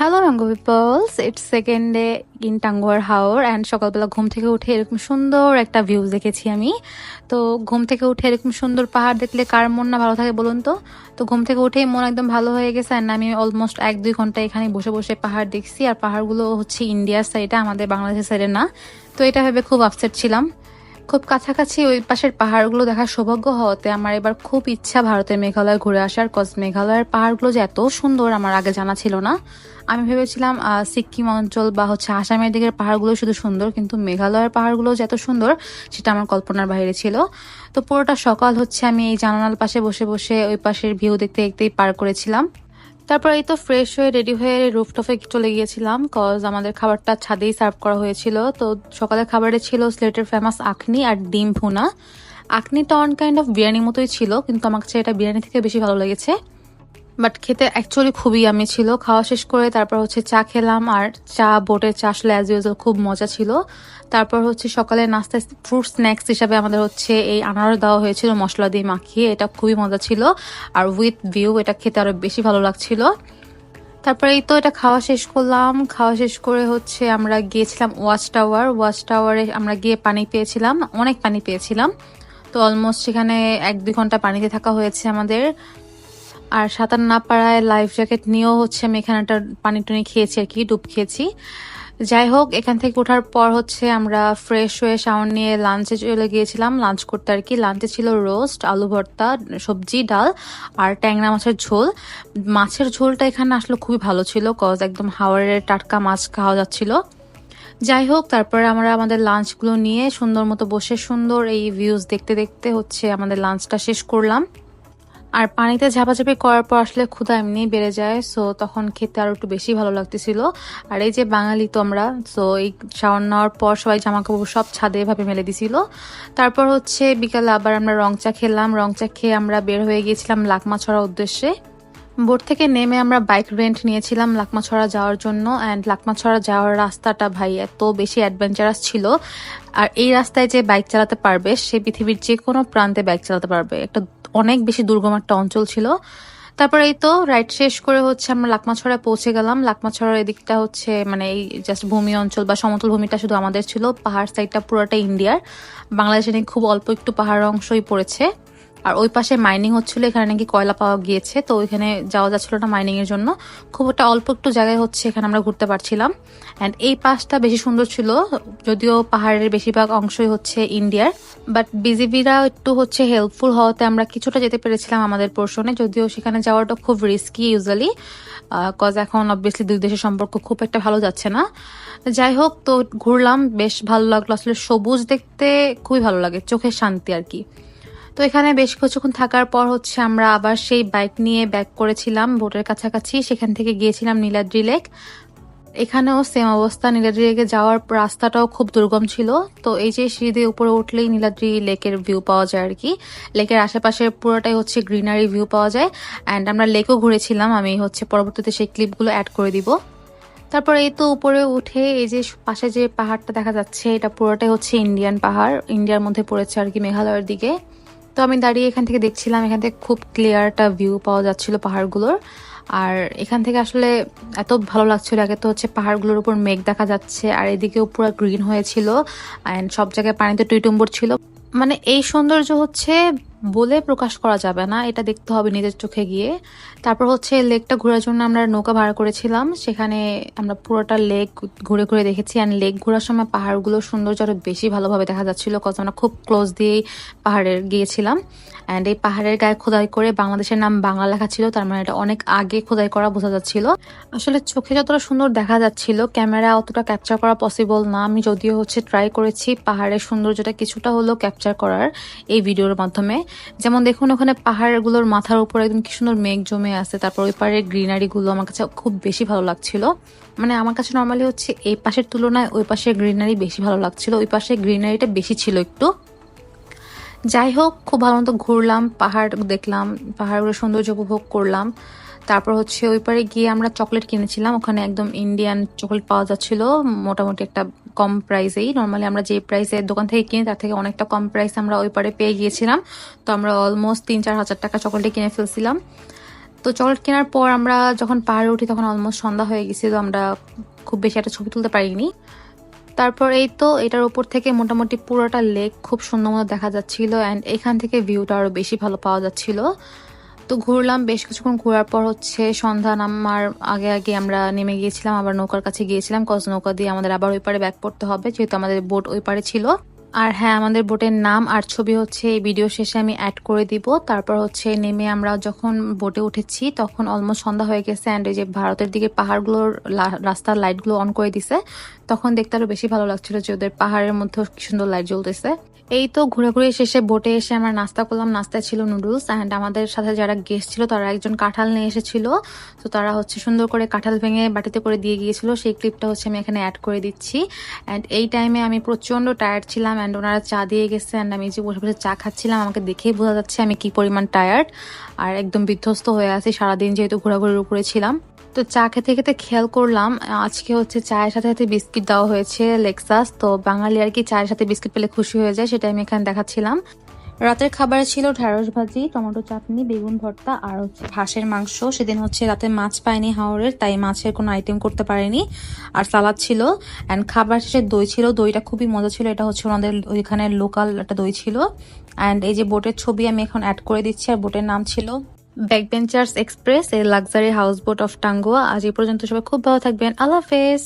Hello mango peoples, it's second day in Tanguar Haor and সকালবেলা ঘুম থেকে উঠে এরকম সুন্দর একটা ভিউ দেখেছি আমি। তো ঘুম থেকে উঠে এরকম সুন্দর পাহাড় দেখলে কার মন না ভালো থাকে বলুন তো। তো ঘুম থেকে উঠেই মন একদম ভালো হয়ে গেছে অ্যান্ড আমি অলমোস্ট 1-2 ঘন্টা এখানে বসে বসে পাহাড় দেখছি। আর পাহাড়গুলো হচ্ছে ইন্ডিয়ার সাইডে, আমাদের বাংলাদেশের সাইডে না। তো এটা ভেবে খুব আপসেট ছিলাম। খুব কাছাকাছি ওই পাশের পাহাড়গুলো দেখার সৌভাগ্য হওয়াতে আমার এবার খুব ইচ্ছা ভারতের মেঘালয় ঘুরে আসার। কজ মেঘালয়ের পাহাড়গুলো যে এত সুন্দর আমার আগে জানা ছিল না। আমি ভেবেছিলাম সিকিম অঞ্চল বা হচ্ছে আসামের দিকের পাহাড়গুলো শুধু সুন্দর, কিন্তু মেঘালয়ের পাহাড়গুলো যে এত সুন্দর সেটা আমার কল্পনার বাইরে ছিল। তো পুরোটা সকাল হচ্ছে আমি এই জানালার পাশে বসে বসে ওই পাশের ভিউ দেখতে দেখতেই পার করেছিলাম। তারপর এই তো ফ্রেশ হয়ে রেডি হয়ে রুফটপে চলে গিয়েছিলাম, কজ আমাদের খাবারটা ছাদেই সার্ভ করা হয়েছিল। তো সকালের খাবারে ছিল সিলেটের ফেমাস আখনি আর ডিম ভুনা। আখনিটা অন কাইন্ড অফ বিরিয়ানির মতোই ছিল, কিন্তু আমার কাছে এটা বিরিয়ানি থেকে বেশি ভালো লেগেছে। বাট খেতে অ্যাকচুয়ালি খুবই আমি ছিল। খাওয়া শেষ করে তারপর হচ্ছে চা খেলাম, আর চা বোটের চা আসলে অ্যাজ ইউজুয়াল খুব মজা ছিল। তারপর হচ্ছে সকালে নাস্তায় ফ্রুট স্ন্যাক্স হিসাবে আমাদের হচ্ছে এই আনারস দেওয়া হয়েছিল মশলা দিয়ে মাখিয়ে, এটা খুবই মজা ছিল। আর উইথ ভিউ, এটা খেতে আরো বেশি ভালো লাগছিল। তারপরে এই তো এটা খাওয়া শেষ করলাম। খাওয়া শেষ করে হচ্ছে আমরা গিয়েছিলাম ওয়াচ টাওয়ার। ওয়াচ টাওয়ারে আমরা গিয়ে পানি পেয়েছিলাম, অনেক পানি পেয়েছিলাম। তো অলমোস্ট সেখানে 1-2 ঘন্টা পানিতে থাকা হয়েছে আমাদের। আর সাঁতার না পারায় লাইফ জ্যাকেট নিয়েও হচ্ছে আমি এখানে একটা পানি টানি খেয়েছি আর কি, ডুব খেয়েছি। যাই হোক, এখান থেকে ওঠার পর হচ্ছে আমরা ফ্রেশ হয়ে শাওয়ার নিয়ে লাঞ্চে চলে গিয়েছিলাম, লাঞ্চ করতে আর কি। লাঞ্চে ছিল রোস্ট, আলু ভর্তা, সবজি, ডাল আর ট্যাংরা মাছের ঝোল। মাছের ঝোলটা এখানে আসলে খুবই ভালো ছিল, কজ একদম হাওরের টাটকা মাছ খাওয়া যাচ্ছিল। যাই হোক, তারপরে আমরা আমাদের লাঞ্চগুলো নিয়ে সুন্দর মতো বসে সুন্দর এই ভিউজ দেখতে দেখতে হচ্ছে আমাদের লাঞ্চটা শেষ করলাম। আর পানিতে ঝাপাঝাপি করার পর আসলে ক্ষুধা এমনিই বেড়ে যায়, সো তখন খেতে আরো একটু বেশি ভালো লাগতেছিল। আর এই যে বাঙালি তো আমরা, সো এই শাওয়ার নেওয়ার পর সবাই জামা কাপড় সব ছাদে এভাবে মেলে দিছিল। তারপর হচ্ছে বিকালে আবার আমরা রং চা খেলাম। রং চা খেয়ে আমরা বের হয়ে গিয়েছিলাম লাকমাছড়ার উদ্দেশ্যে। বোট থেকে নেমে আমরা বাইক রেন্ট নিয়েছিলাম লাকমাছড়া যাওয়ার জন্য। অ্যান্ড লাকমাছড়া যাওয়ার রাস্তাটা ভাই এত বেশি অ্যাডভেঞ্চারাস ছিল। আর এই রাস্তায় যে বাইক চালাতে পারবে সে পৃথিবীর যে কোনো প্রান্তে বাইক চালাতে পারবে। একটা অনেক বেশি দুর্গম একটা অঞ্চল ছিল। তারপর এই তো রাইড শেষ করে হচ্ছে আমরা লাকমাছড়ায় পৌঁছে গেলাম। লাকমাছড়ার এদিকটা হচ্ছে মানে এই জাস্ট ভূমি অঞ্চল বা সমতল ভূমিটা শুধু আমাদের ছিল, পাহাড় সাইডটা পুরোটা ইন্ডিয়ার। বাংলাদেশে নাকি খুব অল্প একটু পাহাড় অংশই পড়েছে। আর ওই পাশে মাইনিং হচ্ছিল, এখানে নাকি কয়লা পাওয়া গিয়েছে, তো ওইখানে যাওয়া যাচ্ছিল না মাইনিং এর জন্য। খুব একটা অল্প একটু জায়গায় হচ্ছে এখানে আমরা ঘুরতে পারছিলাম। অ্যান্ড এই পাশটা বেশি সুন্দর ছিল, যদিও পাহাড়ের বেশিরভাগ অংশই হচ্ছে ইন্ডিয়ার। বাট বিজিবিরা একটু হচ্ছে হেল্পফুল হওয়াতে আমরা কিছুটা যেতে পেরেছিলাম আমাদের পোর্শনে, যদিও সেখানে যাওয়াটা খুব রিস্কি ইউজুয়ালি, কজ এখন অবভিয়াসলি দুই দেশের সম্পর্ক খুব একটা ভালো যাচ্ছে না। যাই হোক, তো ঘুরলাম, বেশ ভালো লাগলো। আসলে সবুজ দেখতে খুবই ভালো লাগে, চোখের শান্তি আর কি। তো এখানে বেশ কিছুক্ষণ থাকার পর হচ্ছে আমরা আবার সেই বাইক নিয়ে ব্যাক করেছিলাম বোটের কাছাকাছি। সেখান থেকে গিয়েছিলাম নীলাদ্রি লেক। এখানেও সেম অবস্থা, নীলাদ্রি লেকে যাওয়ার রাস্তাটাও খুব দুর্গম ছিল। তো এই যে সিঁড়ি দিয়ে উপরে উঠলেই নীলাদ্রি লেকের ভিউ পাওয়া যায় আর কি। লেকের আশেপাশে পুরোটাই হচ্ছে গ্রিনারি ভিউ পাওয়া যায়। অ্যান্ড আমরা লেকও ঘুরেছিলাম, আমি হচ্ছে পরবর্তীতে সেই ক্লিপগুলো অ্যাড করে দিব। তারপর এই তো উপরে উঠে এই যে পাশে যে পাহাড়টা দেখা যাচ্ছে, এটা পুরোটাই হচ্ছে ইন্ডিয়ান পাহাড়, ইন্ডিয়ার মধ্যে পড়েছে আর কি, মেঘালয়ের দিকে। তো আমি দাঁড়িয়ে এখান থেকে দেখছিলাম, এখান থেকে খুব ক্লিয়ার একটা ভিউ পাওয়া যাচ্ছিল পাহাড়গুলোর। আর এখান থেকে আসলে এত ভালো লাগছিল। আগে তো হচ্ছে পাহাড়গুলোর উপর মেঘ দেখা যাচ্ছে, আর এদিকেও পুরো গ্রিন হয়েছিল অ্যান্ড সব জায়গায় পানিতে টইটুম্বর ছিল। মানে এই সৌন্দর্য হচ্ছে বলে প্রকাশ করা যাবে না, এটা দেখতে হবে নিজের চোখে গিয়ে। তারপর হচ্ছে লেকটা ঘোরার জন্য আমরা নৌকা ভাড়া করেছিলাম, সেখানে আমরা পুরোটা লেক ঘুরে ঘুরে দেখেছি। অ্যান্ড লেক ঘোরার সময় পাহাড়গুলোর সৌন্দর্য আরো বেশি ভালোভাবে দেখা যাচ্ছিল, কজ আমরা খুব ক্লোজ দিয়েই পাহাড়ের গিয়েছিলাম। অ্যান্ড এই পাহাড়ের গায়ে খোদাই করে বাংলাদেশের নাম বাংলা লেখা ছিল, তার মানে এটা অনেক আগে খোদাই করা বোঝা যাচ্ছিল। আসলে চোখে যতটা সুন্দর দেখা যাচ্ছিল ক্যামেরা অতটা ক্যাপচার করা পসিবল না। আমি যদিও হচ্ছে ট্রাই করেছি পাহাড়ের সৌন্দর্যটা কিছুটা হলেও ক্যাপচার করার এই ভিডিওর মাধ্যমে। যেমন দেখুন, ওখানে পাহাড়গুলোর মাথার উপর একদম কি সুন্দর মেঘ জমে আছে। তারপর ওই পাহাড়ের গ্রিনারি গুলো আমার কাছে খুব বেশি ভালো লাগছিল। মানে আমার কাছে নর্মালি হচ্ছে এই পাশের তুলনায় ওই পাশের গ্রিনারি বেশি ভালো লাগছিল, ওই পাশের গ্রিনারিটা বেশি ছিল একটু। যাই হোক, খুব ভালো মতো ঘুরলাম, পাহাড় দেখলাম, পাহাড়গুলোর সৌন্দর্য উপভোগ করলাম। তারপর হচ্ছে ওই পারে গিয়ে আমরা চকলেট কিনেছিলাম, ওখানে একদম ইন্ডিয়ান চকলেট পাওয়া যাচ্ছিল মোটামুটি একটা কম প্রাইসেই। নর্মালি আমরা যে প্রাইসে দোকান থেকে কিনি তার থেকে অনেকটা কম প্রাইস আমরা ওই পারে পেয়ে গিয়েছিলাম। তো আমরা অলমোস্ট 3-4 হাজার টাকা চকলেটে কিনে ফেলছিলাম। তো চকলেট কেনার পর আমরা যখন পাহাড়ে উঠি তখন অলমোস্ট সন্ধ্যা হয়ে গেছিল, আমরা খুব বেশি একটা ছবি তুলতে পারিনি। তারপর এই তো এটার উপর থেকে মোটামুটি পুরোটা লেক খুব সুন্দর মতো দেখা যাচ্ছিল, অ্যান্ড এখান থেকে ভিউটা আরো বেশি ভালো পাওয়া যাচ্ছিল। তো ঘুরলাম, বেশ কিছুক্ষণ ঘোরার পর সন্ধ্যা নামার আগে আগে আমরা নেমে গিয়েছিলাম, আবার নৌকার কাছে গিয়েছিলাম, কজ নৌকা দিয়ে আমাদের আবার ওই পারে ব্যাক করতে হবে, যেহেতু আমাদের বোট ওই পারে ছিল। আর হ্যাঁ, আমাদের বোটের নাম আর ছবি এই ভিডিও শেষে আমি অ্যাড করে দিব। তারপর নেমে আমরা যখন বোটে উঠেছি তখন অলমোস্ট সন্ধ্যা হয়ে গেছে, অ্যান্ড এই যে ভারতের দিকে পাহাড়গুলোর রাস্তার লাইটগুলো অন করে দিছে, তখন দেখতে আরো বেশি ভালো লাগছিল যে ওদের পাহাড়ের মধ্যে কি সুন্দর লাইট জ্বলতেছে। এই তো ঘোরাঘুরি শেষে বোটে এসে আমরা নাস্তা করলাম, নাস্তায় ছিল নুডলস, অ্যান্ড আমাদের সাথে যারা গেস্ট ছিল তারা একজন কাঁঠাল নিয়ে এসেছিল। তো তারা সুন্দর করে কাঁঠাল ভেঙে বাটিতে করে দিয়ে গিয়েছিল, সেই ক্লিপটা আমি এখানে অ্যাড করে দিচ্ছি। অ্যান্ড এই টাইমে আমি প্রচন্ড টায়ার্ড ছিলাম, অ্যান্ড ওনারা চা দিয়ে গেছে, অ্যান্ড আমি যে বসে বসে চা খাচ্ছিলাম, আমাকে দেখেই বোঝা যাচ্ছে আমি কি পরিমাণ টায়ার্ড আর একদম বিধ্বস্ত হয়ে আছি সারাদিন যেহেতু ঘোরাঘুরির উপরে ছিলাম। তো চা খেতে খেতে খেয়াল করলাম আজকে চায়ের সাথে সাথে বিস্কিট দেওয়া হয়েছে লেক্সাস। তো বাঙালি আর কি চায়ের সাথে বিস্কিট পেলে খুশি হয়ে যায়, সেটা আমি এখানে দেখাচ্ছিলাম। রাতের খাবারে ছিল ঢেঁড়স ভাজি, টমেটো চাটনি, বেগুন ভর্তা আর হাঁসের মাংস। সেদিন রাতে মাছ পাইনি হাওরের, তাই মাছের কোনো আইটেম করতে পারিনি। আর সালাদ ছিল, অ্যান্ড খাবার শেষে দই ছিল, দইটা খুবই মজা ছিল, এটা ওনাদের ওইখানে লোকাল একটা দই ছিল। অ্যান্ড এই যে বোটের ছবি আমি এখন অ্যাড করে দিচ্ছি, আর বোটের নাম ছিল Backbenchers Express, a luxury houseboat of Tangua. আজ এই পর্যন্ত, সবাই খুব ভালো থাকবেন, আল্লাহ হাফেজ।